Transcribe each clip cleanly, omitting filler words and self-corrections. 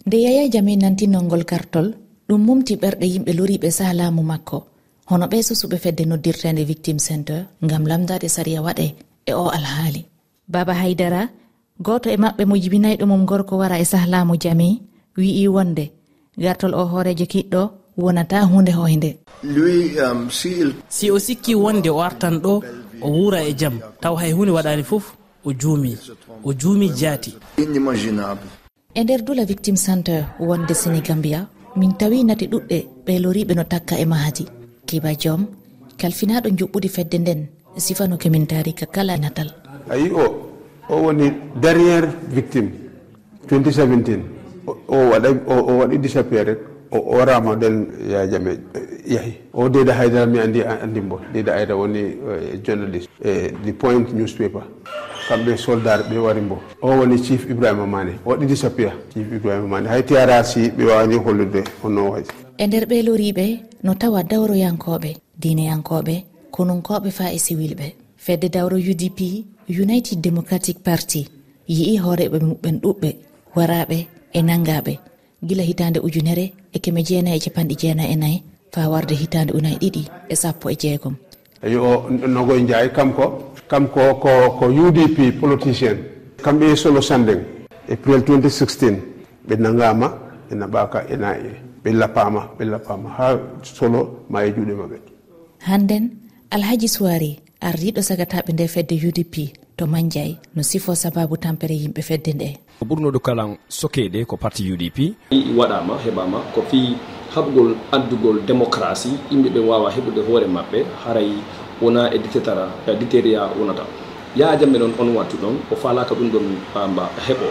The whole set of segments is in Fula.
nde Yaya Jammeh nanti nongol kartol ɗum mumti ɓerɗe yimɓe loriɓe sahlamu makko hono ɓe susuɓe fedde noddirtende victim center ngam lamdade sariya waɗe e o alhaali. Baba Haydara goto e maɓɓe mo jibinayɗo mum gorko wara e sahlamu Jammeh wi'i wonde gartol o hoorejo kiɗɗo wonata hunde hoynde. Si o sikki wonde o artan ɗo o wura e jaam taw hay hunde waɗani fof o juumi jaati. E nder dula victim center wonde Sénégambia min tawi nati ɗuɗɗe ɓe loriɓe no takka e mahaji. Kiba Diom kalfinaɗo juɓɓudi fedde nden sifano kemin tarika kala natal. Ayi o woni dernière victime 2017 o waɗi disappeared o rama ɗen Yaya Jammeh yahi o Deda Haydara mi andi mbo Deda Haydara woni journalist The Point newspaper kamɓe soldat ɓe wari mbo o woni Chief Ibrahima Mane o waɗi disappear Chief Ibrahima Mane hay TRRC ɓe wawani hollude honno wayi. E nder ɓe loriɓe no tawa dawroyankoɓe diineyankoɓe konunkoɓe fa e siwilɓe. Fedde dawro UDP United Democratic Party yii hooreɓe muɓɓen ɗuɓɓe waraɓe e nangaɓe gila hitande 1994 fa warde hitande 2016. Ayo Nogoy Ndiaye kamko ko UDP politicien kamɓe solo Sandeng April 2016 ɓe nangama e naɓaka e nayi ɓe lappama ha solo ma e juuɗe maɓɓe. Hannden Alhaji Suwari ardiɗo sagataɓe nde fedde UDP to Manjay no sifo sababu tampere yimɓe fedde nde. ɓurnoɗo kalan sokeɗe ko parti UDP waɗama heɓama ko fi haɓugol addugol démocratie yimɓeɓe wawa heɓude hoore maɓɓe haray wona e dictaria wonata. Yaya Jammeh noon on wattu ɗon o falaka ɗum ɗon heɓo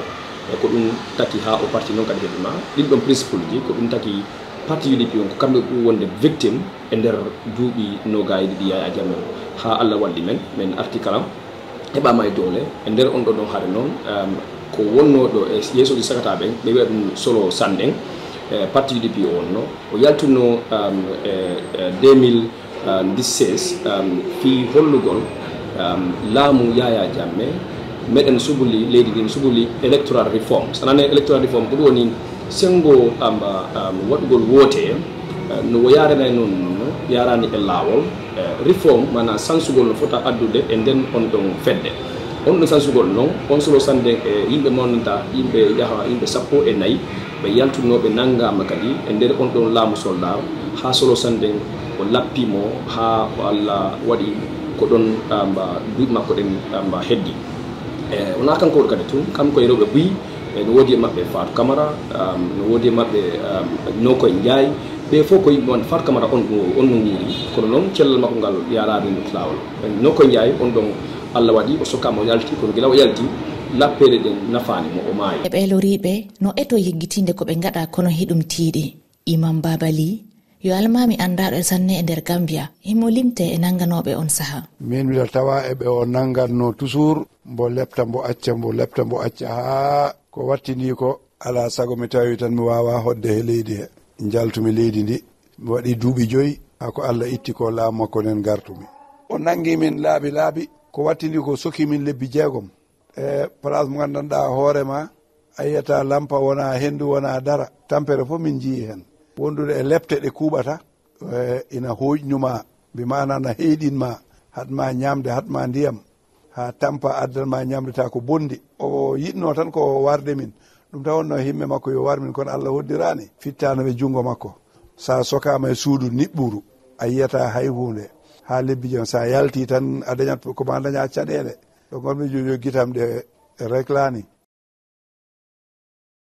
ko ɗum taki ha o parti noon kadi heɓima ɗin ɗon principle ji ko ɗum taki parti UDP on ko kamɓe ɓuri wonde victime e nder duuɓi nogayi ɗiɗi Yaya Jammeh ha Allah walli men arti kala heɓama e dowle e nder on ɗo ɗon haare noon ko wonnoɗo e yeesoji sagataɓe ɓe wiya ɗum solo Sandeng parti UDP o wonno o yaltuno 2016 fi hollugol laamu Yaya Jammeh meɗen subuli leydi ndi subuli electoral reform sanane electoral reform ko ɗum woni sengo waɗugol woote no yaranay noon yarani e laawol reform mana sansugol no fota addude e nden on ɗon fedde on ɗon sansugol noon on solo Sandeng e yimɓe monnata yimɓe yaha yimɓe 14 ɓe yaltunoɓe nangama kadi e nder on ɗon laamu soldat ha solo Sandeng o lappimo ha Allah waɗi ko ɗon duuɓi makko ɗen heddi wona kanko kadi tun kamko e rewɓe buyi no woodi e maɓɓe Fatou Camara no woodi e maɓɓe Nokoy Ndiaye ɓe fof ko yimɓe wonde Fatou Camara on no guuri kono noon cellal makko ngal yarade no lawol Nokoy Ndiaye on ɗon Allah waɗi o sokkama o yalti kono gila o yalti lappele ɗen nafani mo o maayi. Ɓe loriɓe no eto yeggitinde ko ɓe gaɗa kono hiɗum tiiɗi. Imam Babali yo almami andaɗo e sanne e nder Gambia himo limte e nanganoɓe on saha. Min wiɗa tawa eɓe o nanganno toujours mbo lepta mbo acca ha ko wattini ko ala sago mi tawi tan mi wawa hodde he leydi he jaltumi leydi ndi mi waɗi duuɓi 5 hako Allah itti ko laamu makko nen gartumi o nangi min laabi ko wattini ko soki min lebbi 6 e place mo gandanɗa hoorema a yiyata lampa wona hendu wona dara tampere fof min jii hen wondude e lepte ɗe kuuɓata ina hoƴnuma mbimana na heyɗinma hatma ñamde hatma ndiyam ha tampa addanma ñamdeta ko bondi o yiɗno tan ko warde min ɗum tawonno himme makko yo war min kono Allah hoddirani fittano ɓe jungo makko sa sokama e suudu niɓɓuru a yiyata hay hunde ha lebbi jam sa yalti tan a dañat koma daña caɗele ɗo gonmi jojo guitam ɗe réclani